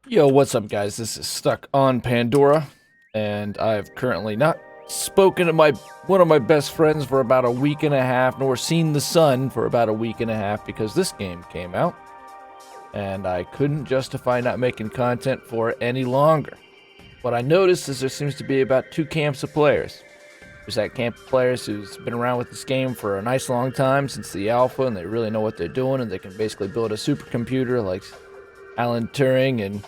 Yo, what's up, guys? This is Stuck on Pandora, and I've currently not spoken to one of my best friends for about a week and a half, nor seen the sun for about a week and a half because this game came out, and I couldn't justify not making content for it any longer. What I noticed is there seems to be about two camps of players. There's that camp of players who's been around with this game for a nice long time since the alpha, and they really know what they're doing, and they can basically build a supercomputer like Alan Turing and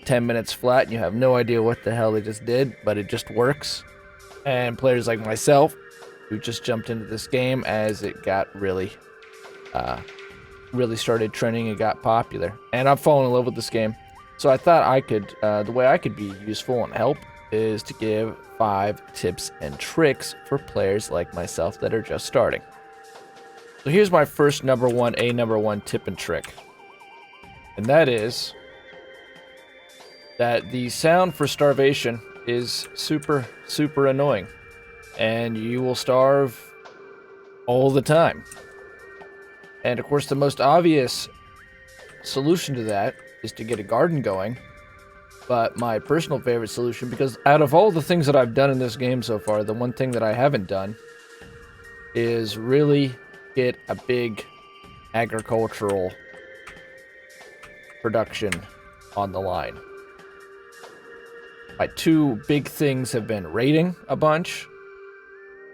10 minutes flat, and you have no idea what the hell they just did, but it just works. And players like myself, who just jumped into this game as it got really started trending and got popular. And I've fallen in love with this game. So I thought the way I could be useful and help is to give 5 tips and tricks for players like myself that are just starting. So here's my first number one tip and trick. And that is that the sound for starvation is super, super annoying. And you will starve all the time. And of course, the most obvious solution to that is to get a garden going. But my personal favorite solution, because out of all the things that I've done in this game so far, the one thing that I haven't done is really get a big agricultural production on the line. My two big things have been raiding a bunch,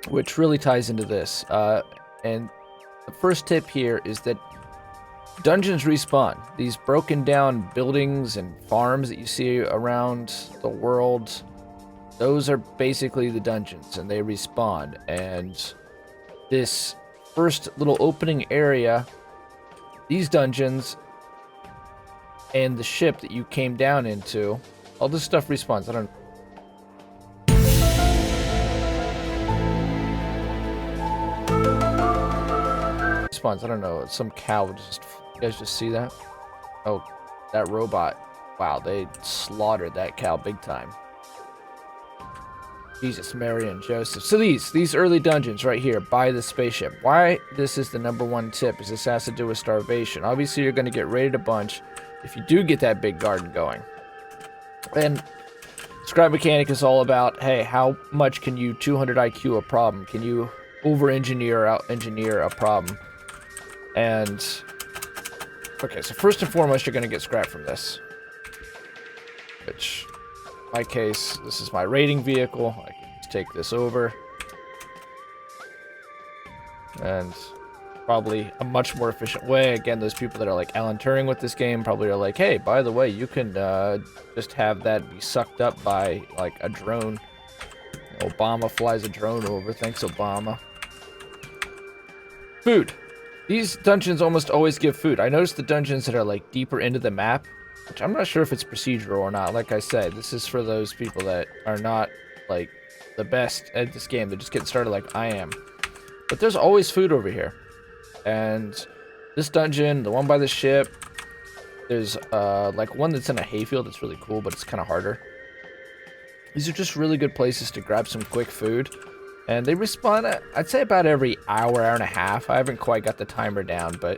which really ties into this. And the first tip here is that dungeons respawn. These broken down buildings and farms that you see around the world, those are basically the dungeons, and they respawn. And this first little opening area, these dungeons, and the ship that you came down into, all this stuff respawns. I don't know. Some cow just. You guys just see that? Oh, that robot. Wow, they slaughtered that cow big time. Jesus, Mary, and Joseph. So these early dungeons right here by the spaceship. Why this is the number one tip is this has to do with starvation. Obviously, you're going to get raided a bunch if you do get that big garden going. And Scribe Mechanic is all about, hey, how much can you 200 IQ a problem? Can you over-engineer or out-engineer a problem? And, okay, so first and foremost, you're going to get scrap from this. Which, in my case, this is my raiding vehicle. I can just take this over. And probably a much more efficient way. Again, those people that are like Alan Turing with this game probably are like, hey, by the way, you can just have that be sucked up by like a drone. Obama flies a drone over. Thanks, Obama. Food. These dungeons almost always give food. I noticed the dungeons that are like deeper into the map, which I'm not sure if it's procedural or not. Like I said, this is for those people that are not like the best at this game. They're just getting started like I am. But there's always food over here. And this dungeon, the one by the ship, there's like one that's in a hayfield that's really cool, but it's kind of harder. These are just really good places to grab some quick food. And they respawn, I'd say about every hour, hour and a half. I haven't quite got the timer down, but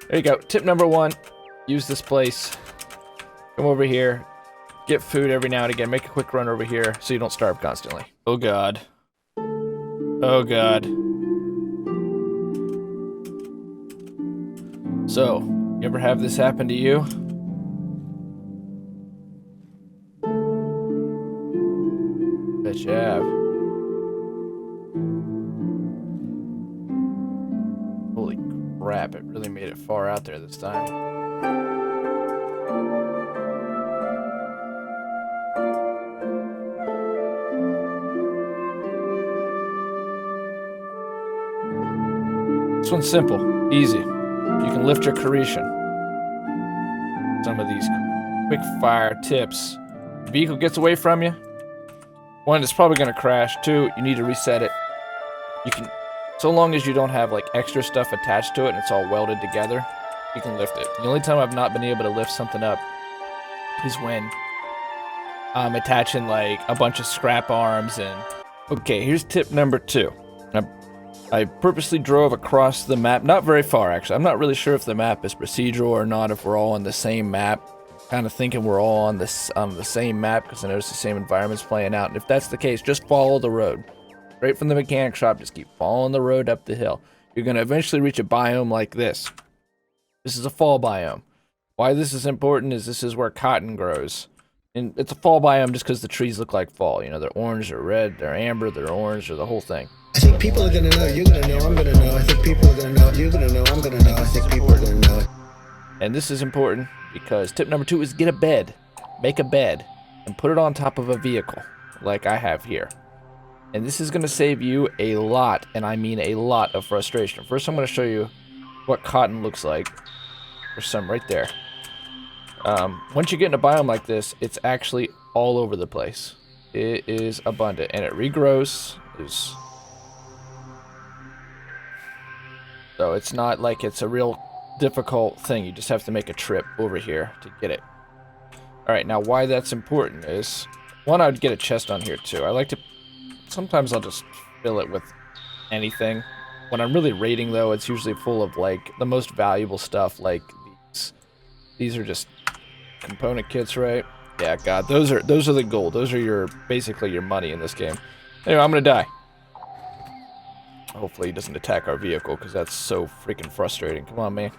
there you go. Tip number one, use this place. Come over here, get food every now and again. Make a quick run over here so you don't starve constantly. Oh, God. Oh, God. So, you ever have this happen to you? Bet you have. Holy crap, it really made it far out there this time. This one's simple, easy. You can lift your Carishan. Some of these quick fire tips. The vehicle gets away from you. 1, it's probably going to crash. 2, you need to reset it. You can, so long as you don't have like extra stuff attached to it and it's all welded together, you can lift it. The only time I've not been able to lift something up is when I'm attaching like a bunch of scrap arms and... Okay, here's tip number 2. I purposely drove across the map, not very far actually. I'm not really sure if the map is procedural or not, if we're all on the same map. kind of thinking we're all on the same map because I notice the same environments playing out. And if that's the case, just follow the road. Straight from the mechanic shop, just keep following the road up the hill. You're going to eventually reach a biome like this. This is a fall biome. Why this is important is this is where cotton grows. And it's a fall biome just because the trees look like fall. You know, they're orange, they're red, they're amber, they're orange, they're the whole thing. I think people are gonna know, you're gonna know, I'm gonna know. I think people are gonna know, you're gonna know, I'm gonna know. I think people are gonna know. And this is important because tip number 2 is get a bed. Make a bed and put it on top of a vehicle like I have here. And this is going to save you a lot, and I mean a lot of frustration. First, I'm going to show you what cotton looks like. There's some right there. Once you get in a biome like this, it's actually all over the place. It is abundant, and it regrows. So it's not like it's a real difficult thing. You just have to make a trip over here to get it. Alright, now why that's important is, one, I'd get a chest on here too. I like to, sometimes I'll just fill it with anything. When I'm really raiding though, it's usually full of like the most valuable stuff, like these. These are just component kits, right? Yeah, God, those are the gold. Those are basically your money in this game. Anyway, I'm gonna die. Hopefully he doesn't attack our vehicle, because that's so freaking frustrating. Come on, man.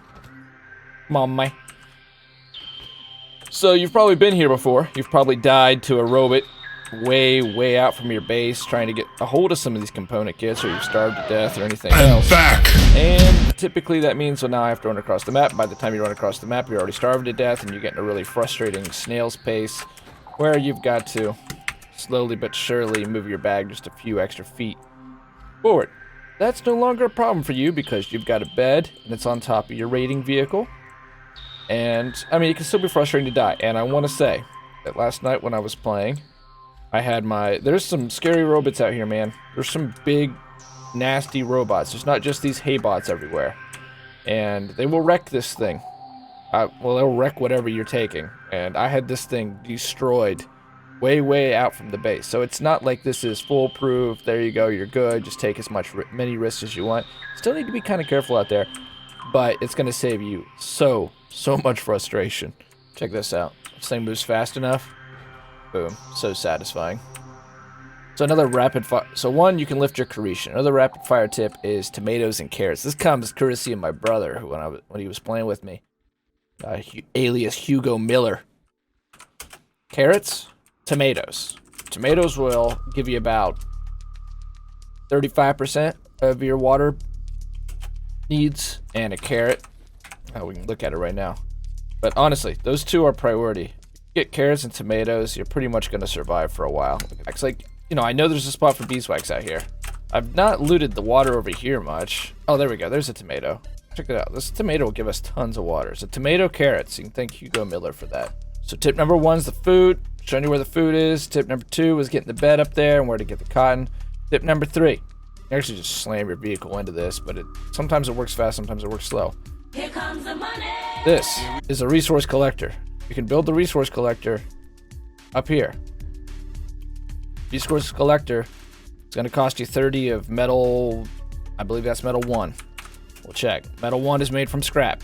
Come on, man. So, you've probably been here before. You've probably died to a robot way out from your base, trying to get a hold of some of these component kits, or you've starved to death, or anything else. Back! And typically that means, well, now I have to run across the map. By the time you run across the map, you're already starved to death, and you get in a really frustrating snail's pace, where you've got to slowly but surely move your bag just a few extra feet forward. That's no longer a problem for you because you've got a bed and it's on top of your raiding vehicle. And, I mean, it can still be frustrating to die. And I want to say that last night when I was playing, I had there's some scary robots out here, man. There's some big, nasty robots. There's not just these hay bots everywhere. And they will wreck this thing. Well, they'll wreck whatever you're taking. And I had this thing destroyed way out from the base. So it's not like this is foolproof. There you go, you're good. Just take as many risks as you want. Still need to be kind of careful out there, but it's going to save you so much frustration. Check this out. This thing moves fast enough. Boom. So satisfying. So another rapid fire. So one, you can lift your Carisha. Another rapid fire tip is tomatoes and carrots. This comes courtesy of my brother when he was playing with me. Alias Hugo Miller. Carrots. Tomatoes. Tomatoes will give you about 35% of your water needs, and a carrot. Oh, we can look at it right now. But honestly, those two are priority. Get carrots and tomatoes, you're pretty much going to survive for a while. It's like, you know, I know there's a spot for beeswax out here. I've not looted the water over here much. Oh, there we go. There's a tomato. Check it out. This tomato will give us tons of water. So tomato, carrots. You can thank Hugo Miller for that. So tip number 1 is the food. Showing you where the food is. Tip number 2 is getting the bed up there and where to get the cotton. Tip number 3. You actually just slam your vehicle into this, but sometimes it works fast, sometimes it works slow. Here comes the money. This is a resource collector. You can build the resource collector up here. Resource collector is going to cost you 30 of metal. I believe that's metal 1. We'll check. Metal 1 is made from scrap.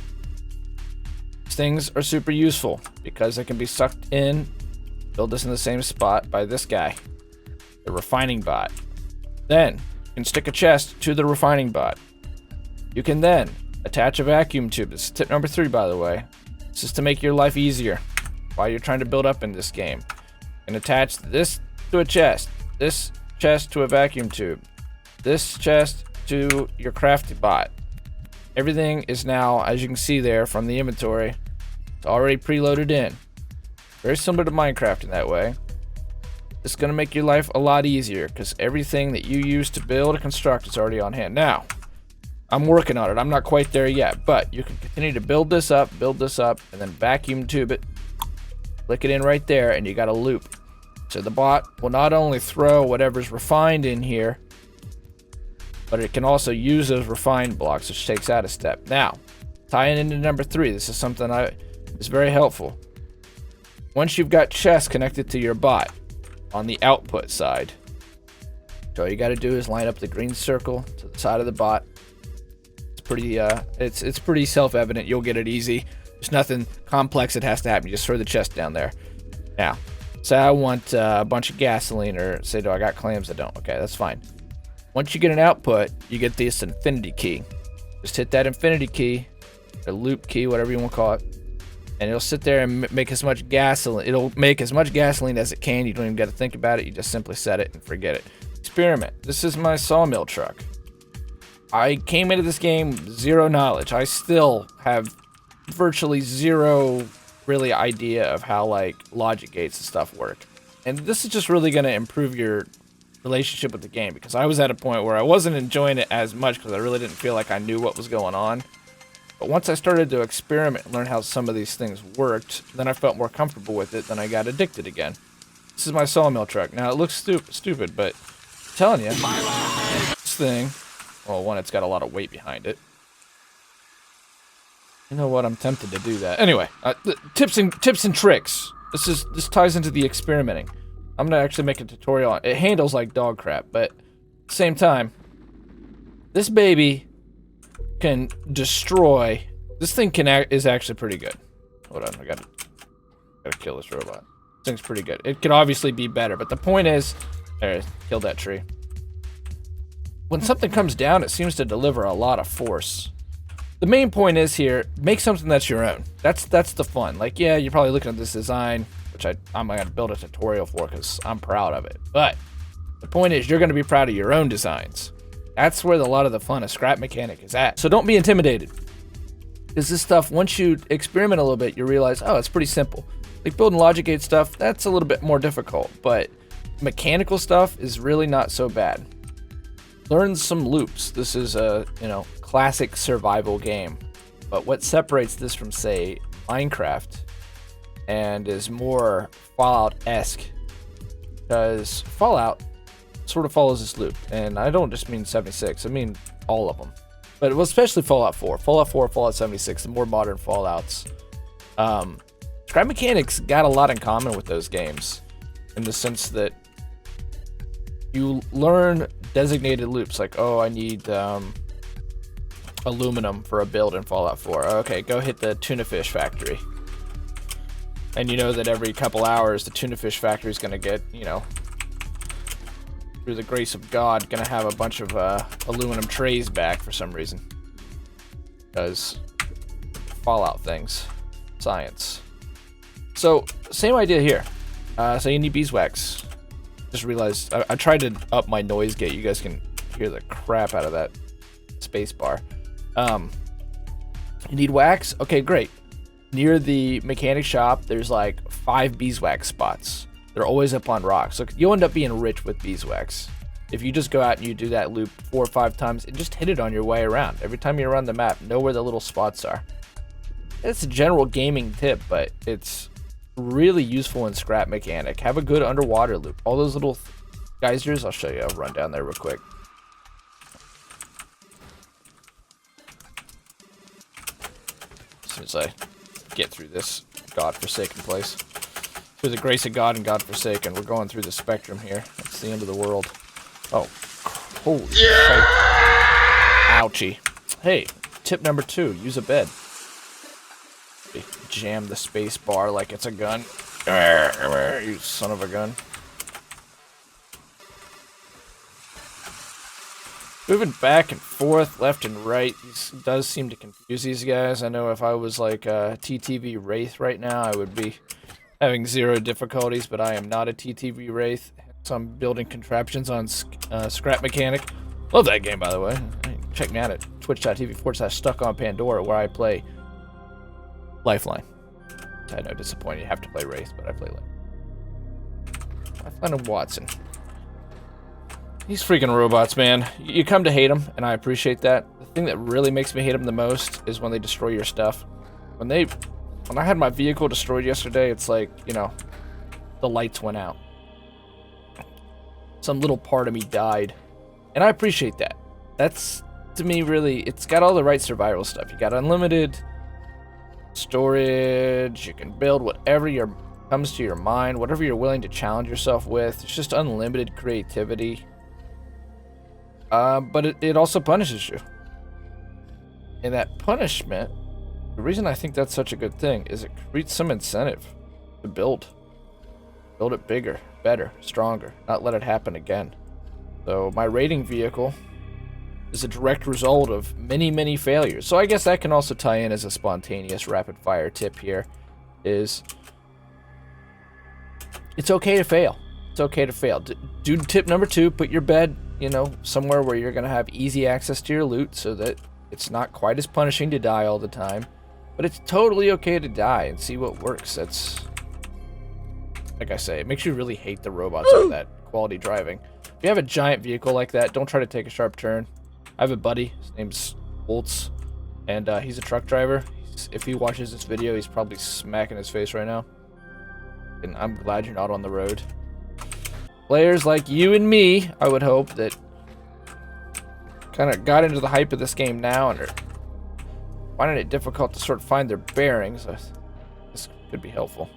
These things are super useful because they can be sucked in. Build this in the same spot by this guy, the refining bot. Then you can stick a chest to the refining bot. You can then attach a vacuum tube. This is tip number 3, by the way. This is to make your life easier while you're trying to build up in this game. And attach this to a chest, this chest to a vacuum tube, this chest to your crafty bot. Everything is now, as you can see there from the inventory, it's already preloaded in. Very similar to Minecraft in that way. It's going to make your life a lot easier because everything that you use to build and construct is already on hand. Now, I'm working on it. I'm not quite there yet, but you can continue to build this up, and then vacuum tube it. Click it in right there, and you got a loop. So the bot will not only throw whatever's refined in here, but it can also use those refined blocks, which takes out a step. Now, tying into number 3, this is something is very helpful. Once you've got chests connected to your bot on the output side, so all you got to do is line up the green circle to the side of the bot. It's pretty self-evident. You'll get it easy. There's nothing complex that has to happen. You just throw the chest down there. Now, say I want a bunch of gasoline, or say, do I got clams that don't? Okay, that's fine. Once you get an output, you get this infinity key. Just hit that infinity key, or loop key, whatever you want to call it, and it'll sit there and make as much gasoline. It'll make as much gasoline as it can. You don't even got to think about it. You just simply set it and forget it. Experiment. This is my sawmill truck. I came into this game zero knowledge. I still have virtually zero really idea of how like logic gates and stuff work. And this is just really going to improve your relationship with the game, because I was at a point where I wasn't enjoying it as much because I really didn't feel like I knew what was going on. But once I started to experiment and learn how some of these things worked, then I felt more comfortable with it, then I got addicted again. This is my sawmill truck. Now it looks stupid, but I'm telling you, this thing, well, one, it's got a lot of weight behind it. You know what? I'm tempted to do that. Anyway, tips and tricks. This ties into the experimenting. I'm gonna actually make a tutorial on it. It handles like dog crap, but at the same time, this baby can destroy. This thing is actually pretty good. Hold on, I gotta kill this robot. This thing's pretty good. It could obviously be better, but the point is, there, killed that tree. When something comes down, it seems to deliver a lot of force. The main point is here, make something that's your own. That's the fun. Like, yeah, you're probably looking at this design, which I'm going to build a tutorial for because I'm proud of it. But the point is, you're going to be proud of your own designs. That's where a lot of the fun of scrap mechanic is at. So don't be intimidated. Because this stuff, once you experiment a little bit, you realize, oh, it's pretty simple. Like building logic gate stuff, that's a little bit more difficult. But mechanical stuff is really not so bad. Learn some loops. This is a, classic survival game. But what separates this from, say, Minecraft and is more Fallout-esque, because Fallout sort of follows this loop, and I don't just mean 76, I mean all of them, but especially Fallout 4, Fallout 76, the more modern Fallouts. Scrap mechanics got a lot in common with those games, in the sense that you learn designated loops, like, oh, I need aluminum for a build in Fallout 4. Okay, go hit the tuna fish factory. And you know that every couple hours, the tuna fish factory is going to get, through the grace of God, going to have a bunch of aluminum trays back for some reason. Because Fallout things. Science. So, same idea here. So you need beeswax. Just realized, I tried to up my noise gate. You guys can hear the crap out of that space bar. You need wax? Okay, great. Near the mechanic shop, there's like 5 beeswax spots. They're always up on rocks. So you'll end up being rich with beeswax. If you just go out and you do that loop 4 or 5 times and just hit it on your way around. Every time you run the map, know where the little spots are. It's a general gaming tip, but it's really useful in scrap mechanic. Have a good underwater loop. All those little geysers, I'll show you. I'll run down there real quick. As soon as I get through this godforsaken place. Through the grace of God and godforsaken, we're going through the spectrum here. It's the end of the world. Oh, holy shit. Ouchie. Hey, tip number 2, use a bed. Jam the space bar like it's a gun. You son of a gun. Moving back and forth, left and right, this does seem to confuse these guys. I know if I was like a TTV Wraith right now, I would be having 0 difficulties, but I am not a TTV Wraith. So I'm building contraptions on Scrap Mechanic. Love that game, by the way. Check me out at twitch.tv/StuckOnPandora, where I play Lifeline. I know, disappointing. You have to play Wraith, but I play Lifeline and Watson. These freaking robots, man. You come to hate them, and I appreciate that. The thing that really makes me hate them the most is when they destroy your stuff. When I had my vehicle destroyed yesterday, it's like, the lights went out. Some little part of me died. And I appreciate that. That's, to me, really, it's got all the right survival stuff. You got unlimited storage. You can build whatever comes to your mind, whatever you're willing to challenge yourself with. It's just unlimited creativity. But it also punishes you. And that punishment The reason I think that's such a good thing is it creates some incentive to build. Build it bigger, better, stronger, not let it happen again. So my raiding vehicle is a direct result of many, many failures. So I guess that can also tie in as a spontaneous rapid fire tip here is it's okay to fail. It's okay to fail. Do tip number 2, put your bed, you know, somewhere where you're going to have easy access to your loot so that it's not quite as punishing to die all the time. But it's totally okay to die and see what works. That's, like I say, it makes you really hate the robots on that quality driving. If you have a giant vehicle like that, don't try to take a sharp turn. I have a buddy, his name's Woltz, and he's a truck driver. If he watches this video, he's probably smacking his face right now. And I'm glad you're not on the road. Players like you and me, I would hope, that kind of got into the hype of this game now and are finding it difficult to sort of find their bearings. This could be helpful.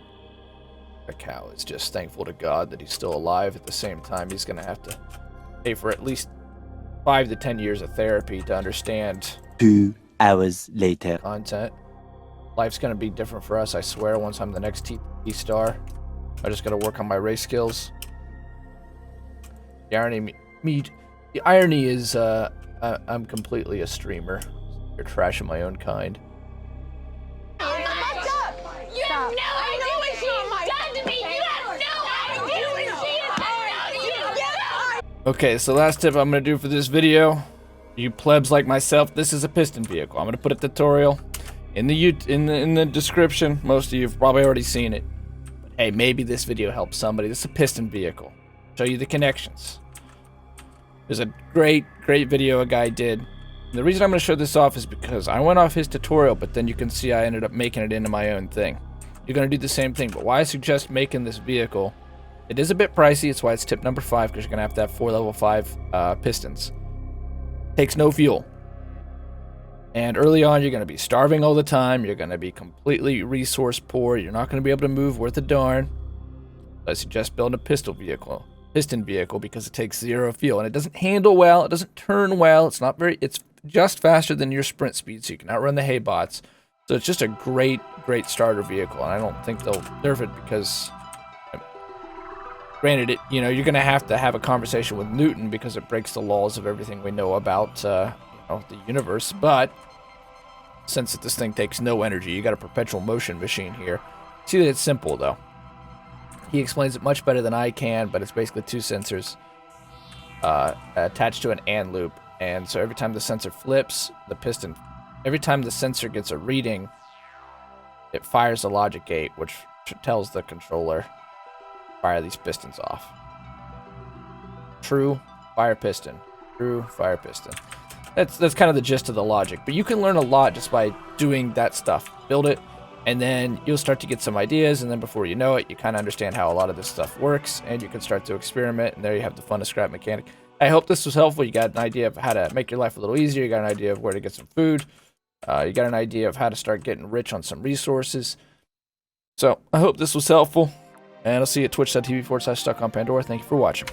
A cow is just thankful to God that he's still alive. At the same time, he's going to have to pay for at least 5 to 10 years of therapy to understand 2 hours later. Content. Life's going to be different for us, I swear, once I'm the next TP star. I just got to work on my race skills. The irony is I'm completely a streamer. You're trashing my own kind. You have no idea what she's done to me! You have no idea what she has done to you! Okay, so last tip I'm going to do for this video. You plebs like myself, this is a piston vehicle. I'm going to put a tutorial in the description. Most of you have probably already seen it. But hey, maybe this video helps somebody. This is a piston vehicle. Show you the connections. There's a great video a guy did. And the reason I'm going to show this off is because I went off his tutorial, but then you can see I ended up making it into my own thing. You're going to do the same thing, but why I suggest making this vehicle, it is a bit pricey. It's why it's tip number 5, because you're going to have 4 level 5 pistons. Takes no fuel. And early on, you're going to be starving all the time. You're going to be completely resource poor. You're not going to be able to move worth a darn. I suggest building a piston vehicle because it takes 0 fuel and it doesn't handle well. It doesn't turn well. It's just faster than your sprint speed, so you can outrun the hay bots. So it's just a great starter vehicle, and I don't think they'll nerf it because, granted, you're going to have a conversation with Newton because it breaks the laws of everything we know about the universe. But since this thing takes no energy, you got a perpetual motion machine here. See that it's simple though. He explains it much better than I can, but it's basically 2 sensors attached to an AND loop. And so every time the sensor flips, every time the sensor gets a reading, it fires a logic gate, which tells the controller, fire these pistons off. True, fire piston. True, fire piston. That's kind of the gist of the logic. But you can learn a lot just by doing that stuff. Build it. And then you'll start to get some ideas, and then before you know it, you kind of understand how a lot of this stuff works, and you can start to experiment, and there you have the fun of scrap mechanic. I hope this was helpful. You got an idea of how to make your life a little easier. You got an idea of where to get some food. You got an idea of how to start getting rich on some resources. So I hope this was helpful, and I'll see you at twitch.tv/StuckOnPandora. Thank you for watching.